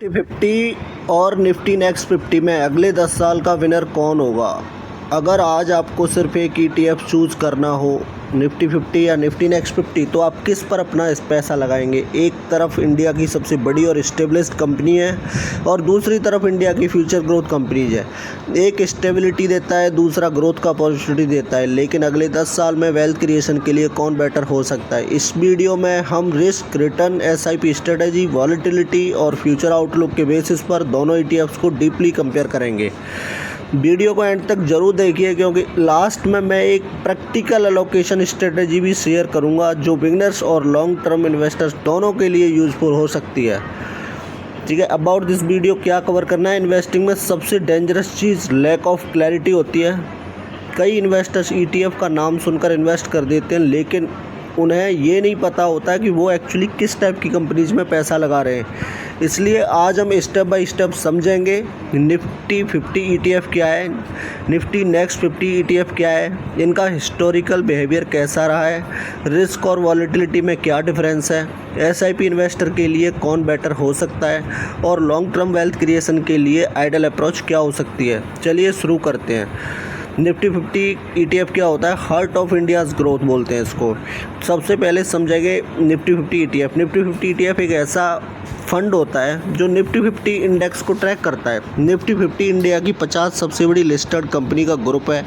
Nifty 50 और Nifty next 50 में अगले 10 साल का विनर कौन होगा? अगर आज आपको सिर्फ एक ETF चूज़ करना हो, निफ्टी 50 या निफ्टी नेक्स्ट 50, तो आप किस पर अपना इस पैसा लगाएंगे? एक तरफ इंडिया की सबसे बड़ी और इस्टेब्लिश्ड कंपनी है और दूसरी तरफ इंडिया की फ्यूचर ग्रोथ कंपनीज है। एक स्टेबिलिटी देता है, दूसरा ग्रोथ का अपॉर्चुनिटी देता है, लेकिन अगले 10 साल में वेल्थ क्रिएशन के लिए कौन बेटर हो सकता है? इस वीडियो में हम risk, return, SIP strategy, volatility और फ्यूचर आउटलुक के बेसिस पर दोनों ETFs को डीपली कंपेयर करेंगे। वीडियो को एंड तक ज़रूर देखिए, क्योंकि लास्ट में मैं एक प्रैक्टिकल एलोकेशन स्ट्रेटजी भी शेयर करूंगा जो बिगनर्स और लॉन्ग टर्म इन्वेस्टर्स दोनों के लिए यूज़फुल हो सकती है। ठीक है, अबाउट दिस वीडियो क्या कवर करना है? इन्वेस्टिंग में सबसे डेंजरस चीज़ लैक ऑफ क्लैरिटी होती है। कई इन्वेस्टर्स ETF का नाम सुनकर इन्वेस्ट कर देते हैं, लेकिन उन्हें ये नहीं पता होता है कि वो एक्चुअली किस टाइप की कंपनीज में पैसा लगा रहे हैं। इसलिए आज हम स्टेप बाय स्टेप समझेंगे निफ्टी 50 ETF क्या है, निफ्टी नेक्स्ट 50 ETF क्या है, इनका हिस्टोरिकल बिहेवियर कैसा रहा है, रिस्क और वॉलेटिलिटी में क्या डिफरेंस है, SIP इन्वेस्टर के लिए कौन बेटर हो सकता है, और लॉन्ग टर्म वेल्थ क्रिएशन के लिए आइडियल अप्रोच क्या हो सकती है। चलिए शुरू करते हैं। निफ्टी 50 ETF क्या होता है? हार्ट ऑफ इंडियाज़ ग्रोथ बोलते हैं इसको। सबसे पहले समझेंगे निफ्टी 50 ETF। निफ्टी 50 ETF एक ऐसा फंड होता है जो निफ्टी 50 इंडेक्स को ट्रैक करता है। निफ्टी 50 इंडिया की 50 सबसे बड़ी लिस्टेड कंपनी का ग्रुप है।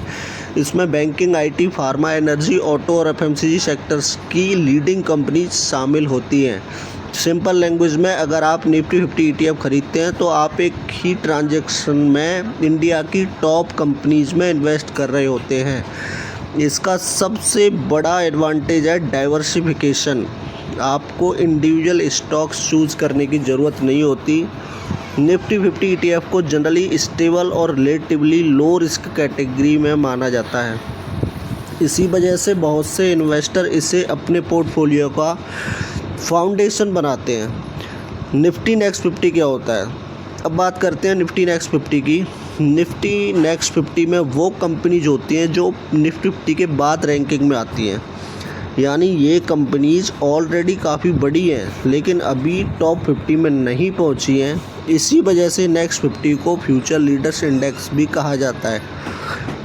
इसमें banking, IT, pharma, energy, auto और FMCG सेक्टर्स की लीडिंग कंपनी शामिल होती हैं। सिंपल लैंग्वेज में अगर आप निफ्टी 50 ETF खरीदते हैं तो आप एक ही ट्रांजैक्शन में इंडिया की टॉप कंपनीज में इन्वेस्ट कर रहे होते हैं। इसका सबसे बड़ा एडवांटेज है डाइवर्सिफिकेशन। आपको इंडिविजुअल स्टॉक्स चूज़ करने की ज़रूरत नहीं होती। निफ्टी 50 ETF को जनरली स्टेबल और रिलेटिवली लो रिस्क कैटेगरी में माना जाता है। इसी वजह से बहुत से इन्वेस्टर इसे अपने पोर्टफोलियो का फाउंडेशन बनाते हैं। निफ्टी नेक्स्ट 50 क्या होता है? अब बात करते हैं निफ्टी नेक्स्ट 50 की। निफ्टी नेक्स्ट 50 में वो कंपनीज होती हैं जो निफ्टी 50 के बाद रैंकिंग में आती हैं, यानी ये कंपनीज ऑलरेडी काफ़ी बड़ी हैं लेकिन अभी टॉप 50 में नहीं पहुंची हैं। इसी वजह से नेक्स्ट 50 को फ्यूचर लीडर्स इंडेक्स भी कहा जाता है।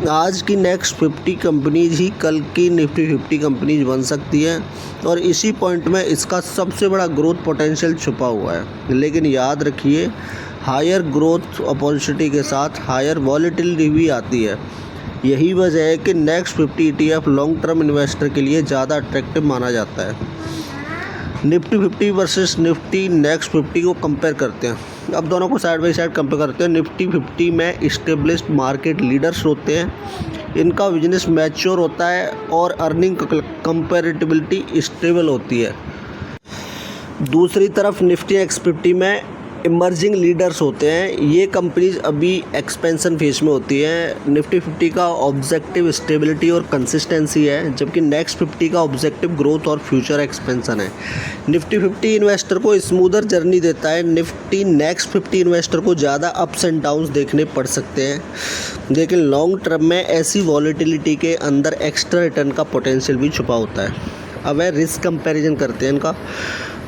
आज की नेक्स्ट 50 कंपनीज ही कल की निफ्टी 50 कंपनीज बन सकती है और इसी पॉइंट में इसका सबसे बड़ा ग्रोथ पोटेंशियल छुपा हुआ है। लेकिन याद रखिए, हायर ग्रोथ अपॉर्चुनिटी के साथ हायर वॉलेटिलिटी भी आती है। यही वजह है कि next 50 ETF long term investor के लिए ज़्यादा अट्रैक्टिव माना जाता है। निफ्टी 50 वर्सेस निफ्टी नेक्स्ट 50 को कंपेयर करते हैं। अब दोनों को साइड बाय साइड कंपेयर करते हैं। निफ्टी 50 में इस्टेब्लिश्ड मार्केट लीडर्स होते हैं, इनका बिजनेस मैच्योर होता है और अर्निंग कंपैरेटिबिलिटी स्टेबल होती है। दूसरी तरफ निफ्टी नेक्स्ट 50 में इमर्जिंग लीडर्स होते हैं। ये कंपनीज अभी एक्सपेंशन फेज में होती है। निफ्टी 50 का ऑब्जेक्टिव स्टेबिलिटी और कंसिस्टेंसी है, जबकि नेक्स्ट 50 का ऑब्जेक्टिव ग्रोथ और फ्यूचर एक्सपेंशन है। निफ्टी 50 इन्वेस्टर को स्मूदर जर्नी देता है। निफ्टी नेक्स्ट 50 इन्वेस्टर को ज़्यादा अप्स एंड डाउन्स देखने पड़ सकते हैं, लेकिन लॉन्ग टर्म में ऐसी वॉलेटिलिटी के अंदर एक्स्ट्रा रिटर्न का पोटेंशियल भी छुपा होता है। अब है रिस्क कंपैरिजन करते हैं इनका।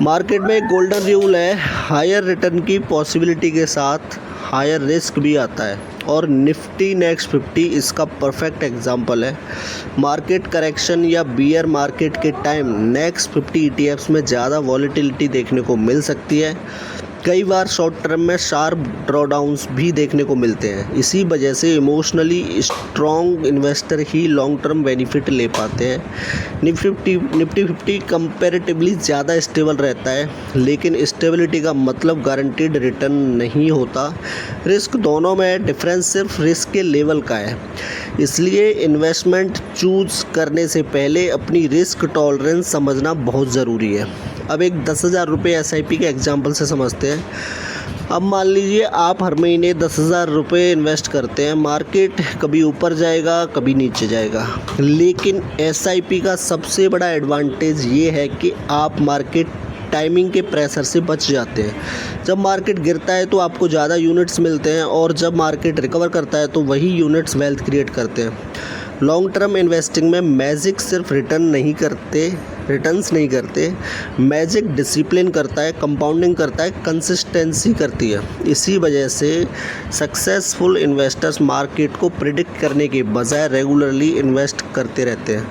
मार्केट में एक गोल्डन रूल है, हायर रिटर्न की पॉसिबिलिटी के साथ हायर रिस्क भी आता है, और निफ्टी नेक्स्ट 50 इसका परफेक्ट एग्जांपल है। मार्केट करेक्शन या बियर मार्केट के टाइम नेक्स्ट 50 ETFs में ज़्यादा वॉलेटिलिटी देखने को मिल सकती है। कई बार शॉर्ट टर्म में शार्प ड्रॉडाउन्स भी देखने को मिलते हैं। इसी वजह से इमोशनली स्ट्रॉन्ग इन्वेस्टर ही लॉन्ग टर्म बेनिफिट ले पाते हैं। निफ्टी 50 कंपैरेटिवली ज़्यादा स्टेबल रहता है, लेकिन स्टेबिलिटी का मतलब गारंटीड रिटर्न नहीं होता। रिस्क दोनों में, डिफरेंस सिर्फ रिस्क के लेवल का है। इसलिए इन्वेस्टमेंट चूज़ करने से पहले अपनी रिस्क टॉलरेंस समझना बहुत ज़रूरी है। अब एक 10,000 रुपये SIP के एग्जाम्पल से समझते हैं। अब मान लीजिए आप हर महीने 10,000 रुपये इन्वेस्ट करते हैं। मार्केट कभी ऊपर जाएगा, कभी नीचे जाएगा, लेकिन SIP का सबसे बड़ा एडवांटेज ये है कि आप मार्केट टाइमिंग के प्रेशर से बच जाते हैं। जब मार्केट गिरता है तो आपको ज़्यादा यूनिट्स मिलते हैं, और जब मार्केट रिकवर करता है तो वही यूनिट्स वेल्थ क्रिएट करते हैं। लॉन्ग टर्म इन्वेस्टिंग में मैजिक सिर्फ रिटर्न नहीं करते, रिटर्न्स नहीं करते, मैजिक डिसिप्लिन करता है, कंपाउंडिंग करता है, कंसिस्टेंसी करती है। इसी वजह से सक्सेसफुल इन्वेस्टर्स मार्केट को प्रिडिक्ट करने के बजाय रेगुलरली इन्वेस्ट करते रहते हैं।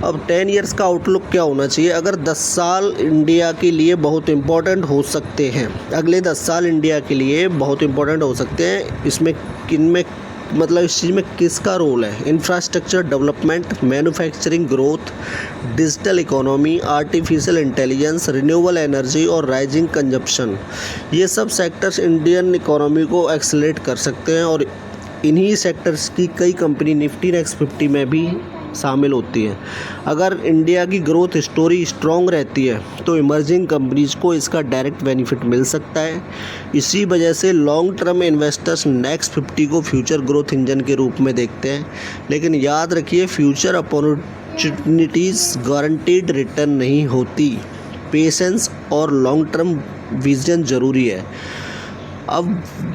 अब 10 इयर्स का आउटलुक क्या होना चाहिए? अगर 10 साल इंडिया के लिए बहुत इम्पोर्टेंट हो सकते हैं, अगले 10 साल इंडिया के लिए बहुत इम्पोर्टेंट हो सकते हैं, इसमें किनमें मतलब इस चीज़ में किसका रोल है? Infrastructure development, manufacturing growth, digital economy, artificial intelligence, renewable energy और राइजिंग कंजप्शन। ये सब सेक्टर्स इंडियन इकोनॉमी को एक्सेलरेट कर सकते हैं और इन्हीं सेक्टर्स की कई कंपनी निफ्टी नेक्स्ट 50 में भी शामिल होती है। अगर इंडिया की ग्रोथ स्टोरी स्ट्रॉन्ग रहती है तो इमर्जिंग कंपनीज को इसका डायरेक्ट बेनिफिट मिल सकता है। इसी वजह से लॉन्ग टर्म इन्वेस्टर्स नेक्स्ट 50 को फ्यूचर ग्रोथ इंजन के रूप में देखते हैं। लेकिन याद रखिए, फ्यूचर अपॉर्चुनिटीज़ गारंटीड रिटर्न नहीं होती। पेशेंस और लॉन्ग टर्म विजन ज़रूरी है। अब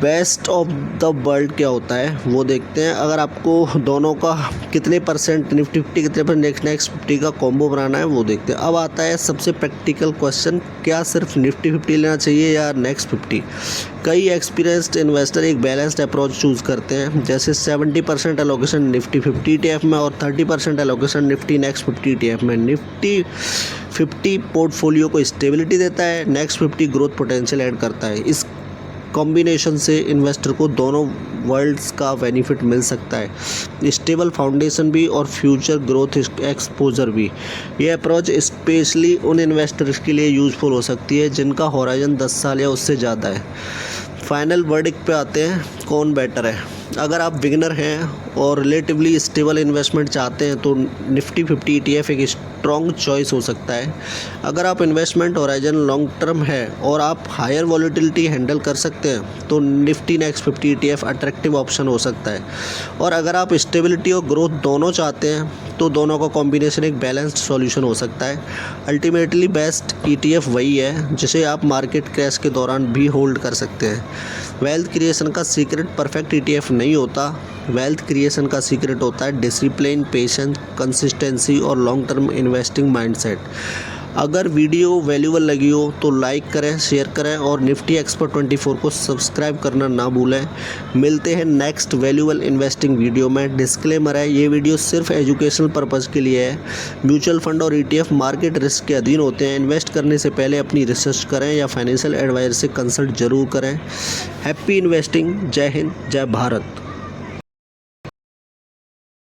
बेस्ट ऑफ द वर्ल्ड क्या होता है वो देखते हैं। अगर आपको दोनों का कितने परसेंट निफ्टी 50 कितने पर नेक्स्ट 50 का कॉम्बो बनाना है वो देखते हैं। अब आता है सबसे प्रैक्टिकल क्वेश्चन, क्या सिर्फ निफ्टी 50 लेना चाहिए या नेक्स्ट 50? कई एक्सपीरियंस्ड इन्वेस्टर एक बैलेंस्ड अप्रोच चूज़ करते हैं, जैसे 70% एलोकेशन निफ्टी 50 ETF में और 30% एलोकेशन निफ्टी नेक्स्ट 50 ETF में। निफ्टी 50 पोर्टफोलियो को स्टेबिलिटी देता है, नेक्स्ट 50 ग्रोथ पोटेंशियल ऐड करता है। इस कॉम्बिनेशन से इन्वेस्टर को दोनों वर्ल्ड्स का बेनिफिट मिल सकता है, स्टेबल फाउंडेशन भी और फ्यूचर ग्रोथ एक्सपोजर भी। यह अप्रोच स्पेशली उन इन्वेस्टर्स के लिए यूज़फुल हो सकती है जिनका हॉराइजन 10 साल या उससे ज़्यादा है। फाइनल वर्डिक्ट पे आते हैं, कौन बेटर है? अगर आप बिगिनर हैं और रिलेटिवली स्टेबल इन्वेस्टमेंट चाहते हैं तो निफ्टी 50 ETF एक स्ट्रॉन्ग चॉइस हो सकता है। अगर आप इन्वेस्टमेंट हॉराइजन लॉन्ग टर्म है और आप हायर वॉलेटिलिटी हैंडल कर सकते हैं तो Nifty next 50 ETF attractive option हो सकता है। और अगर आप स्टेबिलिटी और ग्रोथ दोनों चाहते हैं तो दोनों का कॉम्बिनेशन एक बैलेंस्ड सॉल्यूशन हो सकता है। अल्टीमेटली बेस्ट ETF वही है जिसे आप मार्केट क्रैश के दौरान भी होल्ड कर सकते हैं। वेल्थ क्रिएशन का सीक्रेट परफेक्ट ETF नहीं होता, वेल्थ क्रिएशन का सीक्रेट होता है डिसिप्लिन, पेशेंस, कंसिस्टेंसी और लॉन्ग टर्म इन्वेस्टिंग माइंडसेट। अगर वीडियो वैल्यूबल लगी हो तो लाइक करें, शेयर करें और निफ्टी एक्सपर्ट 24 को सब्सक्राइब करना ना भूलें। मिलते हैं नेक्स्ट वैल्यूबल इन्वेस्टिंग वीडियो में। डिस्क्लेमर है, ये वीडियो सिर्फ एजुकेशनल पर्पज़ के लिए है। म्यूचुअल फंड और ETF मार्केट रिस्क के अधीन होते हैं। इन्वेस्ट करने से पहले अपनी रिसर्च करें या फाइनेंशियल एडवाइजर से कंसल्ट जरूर करें। Happy investing. जय हिंद, जय भारत।